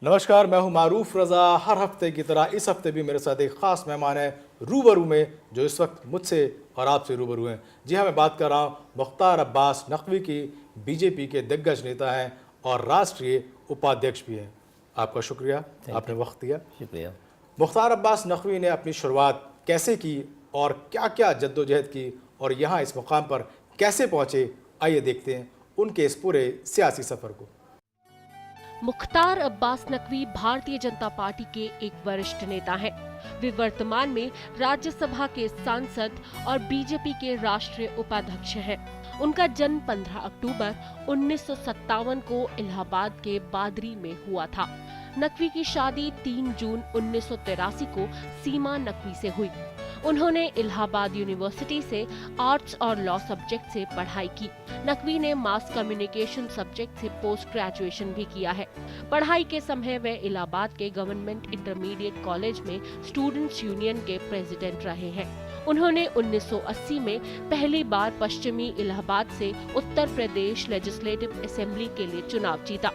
नमस्कार, मैं हूं मारूफ रजा। हर हफ्ते की तरह इस हफ्ते भी मेरे साथ एक खास मेहमान है रूबरू में, जो इस वक्त मुझसे और आपसे रूबरू हैं। जी हाँ, मैं बात कर रहा हूं मुख्तार अब्बास नकवी की। बीजेपी के दिग्गज नेता हैं और राष्ट्रीय उपाध्यक्ष भी हैं। आपका शुक्रिया, आपने वक्त दिया। शुक्रिया। मुख्तार अब्बास नकवी ने अपनी शुरुआत कैसे की और क्या क्या जद्दोजहद की और यहाँ इस मुकाम पर कैसे पहुँचे, आइए देखते हैं उनके इस पूरे सियासी सफ़र को। मुख्तार अब्बास नकवी भारतीय जनता पार्टी के एक वरिष्ठ नेता हैं। वे वर्तमान में राज्यसभा के सांसद और बीजेपी के राष्ट्रीय उपाध्यक्ष हैं। उनका जन्म 15 अक्टूबर 1957 को इलाहाबाद के बादरी में हुआ था। नकवी की शादी 3 जून 1983 को सीमा नकवी से हुई। उन्होंने इलाहाबाद यूनिवर्सिटी से आर्ट्स और लॉ सब्जेक्ट से पढ़ाई की। नकवी ने मास कम्युनिकेशन सब्जेक्ट से पोस्ट ग्रेजुएशन भी किया है। पढ़ाई के समय वे इलाहाबाद के गवर्नमेंट इंटरमीडिएट कॉलेज में स्टूडेंट्स यूनियन के प्रेसिडेंट रहे हैं। उन्होंने 1980 में पहली बार पश्चिमी इलाहाबाद से उत्तर प्रदेश लेजिस्लेटिव असेंबली के लिए चुनाव जीता।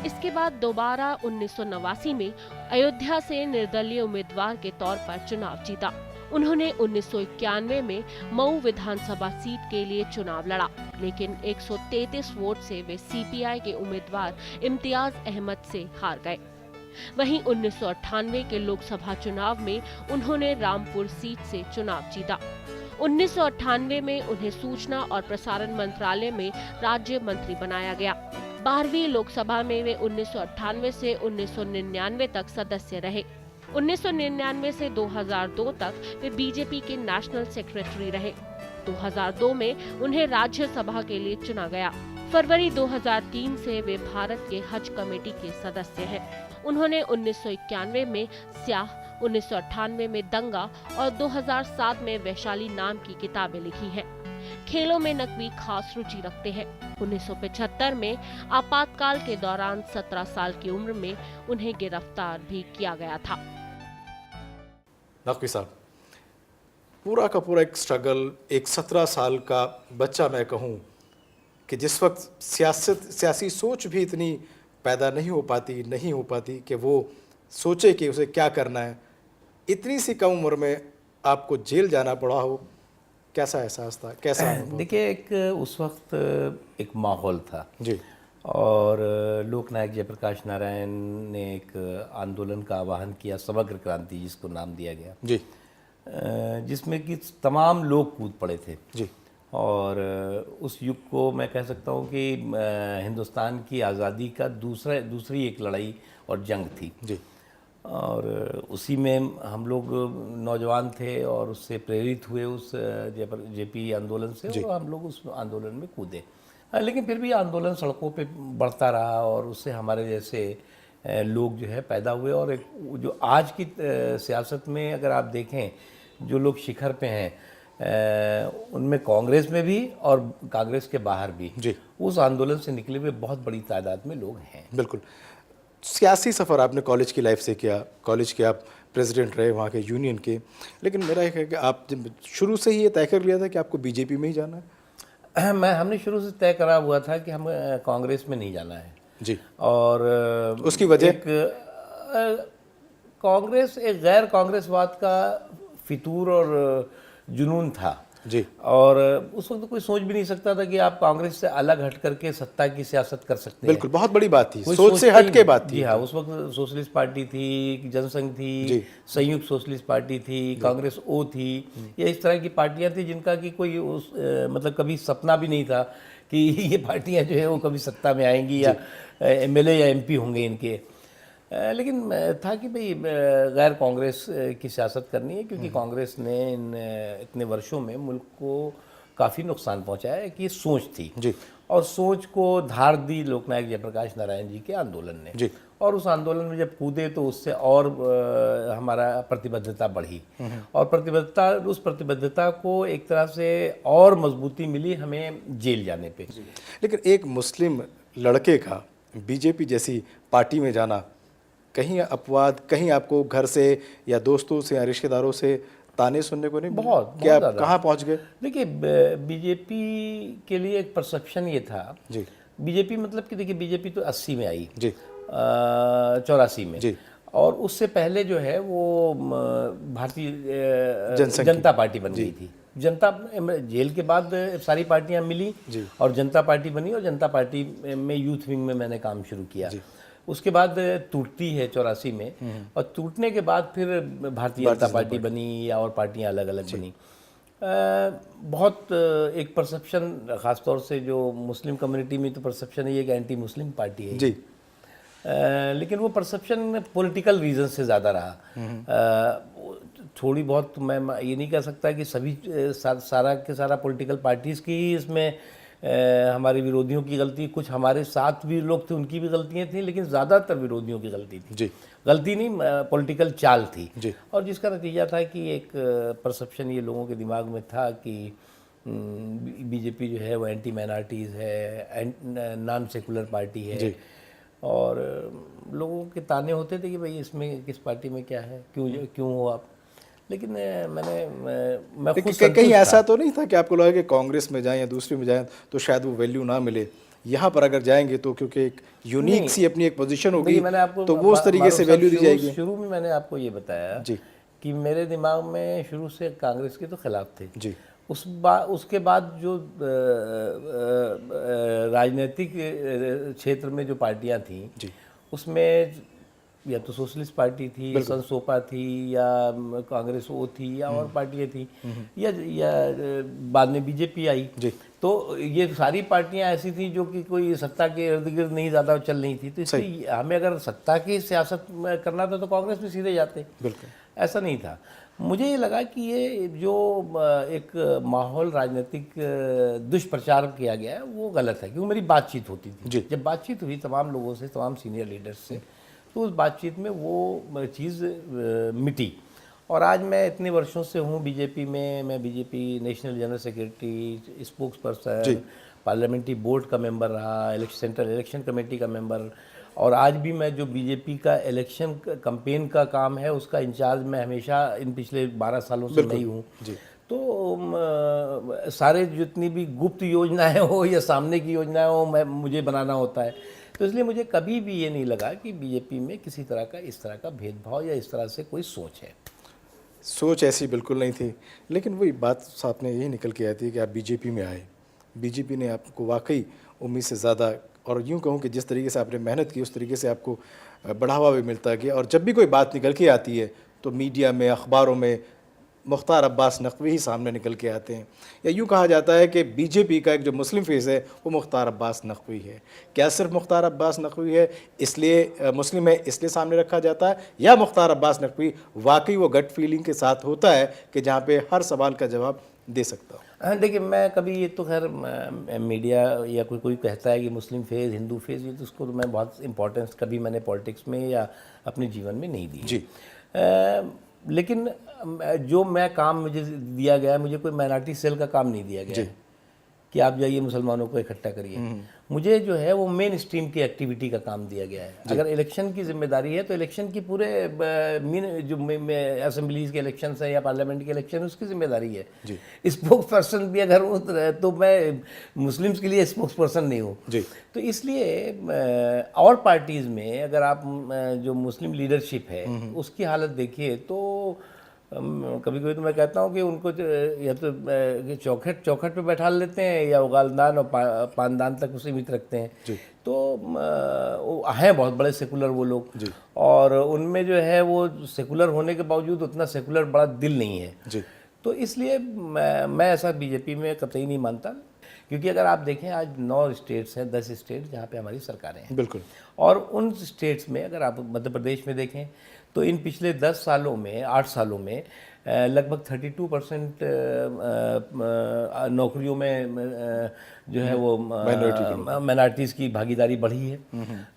इसके बाद दोबारा 1989 में अयोध्या से निर्दलीय उम्मीदवार के तौर पर चुनाव जीता। उन्होंने 1991 में मऊ विधानसभा सीट के लिए चुनाव लड़ा, लेकिन 133 वोट से वे सीपीआई के उम्मीदवार इम्तियाज अहमद से हार गए। वहीं 1998 के लोकसभा चुनाव में उन्होंने रामपुर सीट से चुनाव जीता। 1998 में उन्हें सूचना और प्रसारण मंत्रालय में राज्य मंत्री बनाया गया। 12वीं लोकसभा में वे 1998 से 1999 तक सदस्य रहे। 1999 से 2002 तक वे बीजेपी के नेशनल सेक्रेटरी रहे। 2002 में उन्हें राज्यसभा के लिए चुना गया। फरवरी 2003 से वे भारत के हज कमेटी के सदस्य हैं। उन्होंने 1991 में स्याह, 1998 में दंगा और 2007 में वैशाली नाम की किताबें लिखी हैं। खेलों में नकवी खास रुचि रखते हैं। 1975 में आपातकाल के दौरान 17 साल की उम्र में उन्हें गिरफ्तार भी किया गया था। नकवी साहब, पूरा का पूरा एक स्ट्रगल, एक 17 साल का बच्चा मैं कहूँ कि जिस वक्त सियासी सोच भी इतनी पैदा नहीं हो पाती कि वो सोचे कि उसे क्या करना है, इतनी सी कम उम्र में आपको जेल जाना पड़ा हो, कैसा एहसास था, कैसा अनुभव? देखिए, एक उस वक्त एक माहौल था जी। और लोकनायक जयप्रकाश नारायण ने एक आंदोलन का आह्वान किया, समग्र क्रांति जिसको नाम दिया गया जी। जिसमें कि तमाम लोग कूद पड़े थे। जी। और उस युग को मैं कह सकता हूँ कि हिंदुस्तान की आज़ादी का दूसरी एक लड़ाई और जंग थी। जी। और उसी में हम लोग नौजवान थे और उससे प्रेरित हुए उस जेपी आंदोलन से, और हम लोग उस आंदोलन में कूदे। लेकिन फिर भी आंदोलन सड़कों पे बढ़ता रहा और उससे हमारे जैसे लोग जो है पैदा हुए। और एक जो आज की सियासत में अगर आप देखें, जो लोग शिखर पे हैं उनमें कांग्रेस में भी और कांग्रेस के बाहर भी जी। उस आंदोलन से निकले हुए बहुत बड़ी तादाद में लोग हैं। बिल्कुल। सियासी सफ़र आपने कॉलेज की लाइफ से किया, कॉलेज के आप प्रेसिडेंट रहे वहाँ के यूनियन के, लेकिन मेरा एक है कि आप शुरू से ही ये तय कर लिया था कि आपको बीजेपी में ही जाना है? हमने शुरू से तय करा हुआ था कि हम कांग्रेस में नहीं जाना है जी। और उसकी वजह? कांग्रेस एक गैर कांग्रेसवाद का फितूर और जुनून था जी। और उस वक्त कोई सोच भी नहीं सकता था कि आप कांग्रेस से अलग हट करके सत्ता की सियासत कर सकते हैं। बिल्कुल, बहुत बड़ी बात थी, सोच से हट के बात थी। जी हाँ, उस वक्त सोशलिस्ट पार्टी थी, जनसंघ थी, संयुक्त सोशलिस्ट पार्टी थी, कांग्रेस ओ थी, ये इस तरह की पार्टियां थी जिनका कि कोई मतलब कभी सपना भी नहीं था कि ये पार्टियां जो है वो कभी सत्ता में आएंगी या एमएलए या एमपी होंगे इनके। लेकिन था कि भाई गैर कांग्रेस की सियासत करनी है, क्योंकि कांग्रेस ने इन इतने वर्षों में मुल्क को काफ़ी नुकसान पहुंचाया है कि सोच थी जी। और सोच को धार दी लोकनायक जयप्रकाश नारायण जी के आंदोलन ने जी। और उस आंदोलन में जब कूदे तो उससे और हमारा प्रतिबद्धता बढ़ी और उस प्रतिबद्धता को एक तरह से और मजबूती मिली हमें जेल जाने पे। लेकिन एक मुस्लिम लड़के का बीजेपी जैसी पार्टी में जाना, कहीं अपवाद, कहीं आपको घर से या दोस्तों से या रिश्तेदारों से ताने सुनने को नहीं? बहुत क्या ज़्यादा। कहाँ पहुँच गए? देखिए, बीजेपी के लिए एक परसेप्शन ये था जी। बीजेपी मतलब कि देखिए बीजेपी तो 80 में आई जी। 84 में जी। और उससे पहले जो है वो भारतीय जनसंघ जनता पार्टी बन गई थी। जनता जेल के बाद सारी पार्टियां मिली जी। और जनता पार्टी बनी और जनता पार्टी में यूथ विंग में मैंने काम शुरू किया। उसके बाद टूटती है 84 में और टूटने के बाद फिर भारतीय जनता पार्टी बनी या और पार्टियां अलग अलग बनी। बहुत एक परसेप्शन, ख़ासतौर से जो मुस्लिम कम्युनिटी में तो परसेप्शन है ये कि एंटी मुस्लिम पार्टी है जी। लेकिन वो परसेप्शन पॉलिटिकल रीज़न से ज़्यादा रहा। थोड़ी बहुत मैं ये नहीं कह सकता कि सभी सारा के सारा पॉलिटिकल पार्टीज़ की ही इसमें हमारे विरोधियों की गलती, कुछ हमारे साथ भी लोग थे उनकी भी गलतियाँ थी, लेकिन ज़्यादातर विरोधियों की गलती थी। जी। गलती नहीं, पॉलिटिकल चाल थी जी। और जिसका नतीजा था कि एक परसेप्शन ये लोगों के दिमाग में था कि बीजेपी जो है वो एंटी माइनॉरिटीज़ है, नॉन सेकुलर पार्टी है जी। और लोगों के ताने होते थे कि भाई इसमें किस पार्टी में क्या है, क्यों हो आप। लेकिन मैं खुद कहीं ऐसा तो नहीं था कि आपको लगा कि कांग्रेस में जाएं या दूसरी में जाएं तो शायद वो वैल्यू ना मिले, यहाँ पर अगर जाएंगे तो क्योंकि एक यूनिक सी अपनी एक पोजीशन होगी तो वो उस तरीके से वैल्यू दी जाएगी। शुरू में मैंने आपको ये बताया जी कि मेरे दिमाग में शुरू से कांग्रेस के तो खिलाफ थे। जी। उसके बाद जो राजनीतिक क्षेत्र में जो पार्टियां थी जी। उसमें या तो सोशलिस्ट पार्टी थी, संसोपा थी, या कांग्रेस वो थी, या और पार्टियां थी, या बाद में बीजेपी आई। जी। तो ये सारी पार्टियां ऐसी थी जो कि कोई सत्ता के इर्द गिर्द नहीं ज़्यादा चल रही थी। तो इसलिए हमें अगर सत्ता की सियासत करना था तो कांग्रेस में सीधे जाते। बिल्कुल ऐसा नहीं था। मुझे ये लगा कि ये जो एक माहौल राजनीतिक दुष्प्रचार किया गया है वो गलत है, क्योंकि मेरी बातचीत होती थी। जब बातचीत हुई तमाम लोगों से, तमाम सीनियर लीडर्स से, तो उस बातचीत में वो चीज़ मिटी। और आज मैं इतने वर्षों से हूँ बीजेपी में। मैं BJP national general secretary, spokes person, parliamentary board का मेंबर रहा, सेंट्रल इलेक्शन कमेटी का मेंबर, और आज भी मैं जो बीजेपी का इलेक्शन कैंपेन का काम है उसका इंचार्ज मैं हमेशा इन पिछले 12 सालों से नहीं हूँ। तो सारे जितनी भी गुप्त योजनाएं हो या सामने की योजनाएं हो मुझे बनाना होता है। तो इसलिए मुझे कभी भी ये नहीं लगा कि बीजेपी में किसी तरह का इस तरह का भेदभाव या इस तरह से कोई सोच है। सोच ऐसी बिल्कुल नहीं थी, लेकिन वही बात साथ में यही निकल के आती है कि आप बीजेपी में आए, बीजेपी ने आपको वाकई उम्मीद से ज़्यादा, और यूँ कहूँ कि जिस तरीके से आपने मेहनत की उस तरीके से आपको बढ़ावा भी मिलता गया। और जब भी कोई बात निकल के आती है तो मीडिया में, अखबारों में मुख्तार अब्बास नकवी ही सामने निकल के आते हैं, या यूँ कहा जाता है कि बीजेपी का एक जो मुस्लिम फेस है वो मुख्तार अब्बास नकवी है। क्या सिर्फ मुख्तार अब्बास नकवी है इसलिए मुस्लिम है इसलिए सामने रखा जाता है, या मुख्तार अब्बास नकवी वाकई वो गट फीलिंग के साथ होता है कि जहाँ पे हर सवाल का जवाब दे सकता हूँ? हाँ देखिए, मैं कभी ये तो खैर मीडिया या कोई कहता है कि मुस्लिम फेज़, हिंदू फेज़, ये तो उसको तो मैं बहुत इंपॉर्टेंस कभी मैंने पॉलिटिक्स में या अपने जीवन में नहीं दी जी। लेकिन जो मैं काम मुझे दिया गया है, मुझे कोई माइनॉरिटी सेल का काम नहीं दिया गया है कि आप जाइए मुसलमानों को इकट्ठा करिए। मुझे जो है वो मेन स्ट्रीम की एक्टिविटी का काम दिया गया है। अगर इलेक्शन की जिम्मेदारी है तो इलेक्शन की पूरे जो असेंबलीज के इलेक्शन है या पार्लियामेंट के इलेक्शन, उसकी जिम्मेदारी है। स्पोक्स पर्सन भी अगर हो तो मैं मुस्लिम्स के लिए स्पोक्स पर्सन नहीं हूँ। तो इसलिए और पार्टीज़ में अगर आप जो मुस्लिम लीडरशिप है उसकी हालत देखिए तो कभी कभी तो मैं कहता हूँ कि उनको या तो चौखट पे बैठा लेते हैं या उगालदान और पानदान तक सीमित रखते हैं। तो हैं बहुत बड़े सेकुलर वो लोग, और उनमें जो है वो सेकुलर होने के बावजूद उतना सेकुलर बड़ा दिल नहीं है। तो इसलिए मैं ऐसा बीजेपी में कतई नहीं मानता, क्योंकि अगर आप देखें आज 9 स्टेट्स हैं, 10 स्टेट जहाँ पे हमारी सरकारें हैं। बिल्कुल। और उन स्टेट्स में अगर आप मध्य प्रदेश में देखें तो इन पिछले 10 सालों में, 8 सालों में लगभग 32% नौकरियों में जो है वो माइनॉरिटीज़ की भागीदारी बढ़ी है।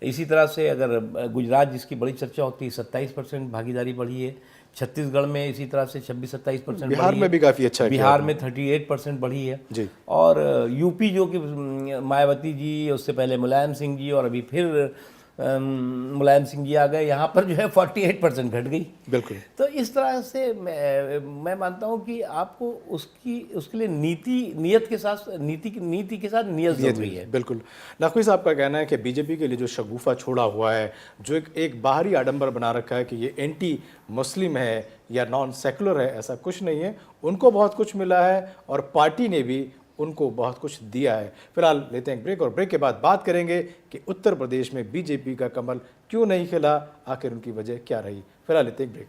इसी तरह से अगर गुजरात जिसकी बड़ी चर्चा होती है 27% भागीदारी बढ़ी है। छत्तीसगढ़ में इसी तरह से 26-27% बिहार में भी काफ़ी अच्छा है, बिहार में 38% बढ़ी है जी। और यूपी जो कि मायावती जी, उससे पहले मुलायम सिंह जी, और अभी फिर मुलायम सिंह जी आ गए, यहाँ पर जो है 48% घट गई। बिल्कुल। तो इस तरह से मैं मानता हूँ कि आपको उसके लिए नीयत के साथ नीति के साथ नीयत जरूरी है। बिल्कुल। नकवी साहब का कहना है कि बीजेपी के लिए जो शगुफा छोड़ा हुआ है, जो एक बाहरी आडंबर बना रखा है कि ये एंटी मुस्लिम है या नॉन सेकुलर है, ऐसा कुछ नहीं है। उनको बहुत कुछ मिला है और पार्टी ने भी उनको बहुत कुछ दिया है। फिलहाल लेते हैं ब्रेक और ब्रेक के बाद बात करेंगे कि उत्तर प्रदेश में बीजेपी का कमल क्यों नहीं खिला, आखिर उनकी वजह क्या रही। फिलहाल लेते हैं ब्रेक।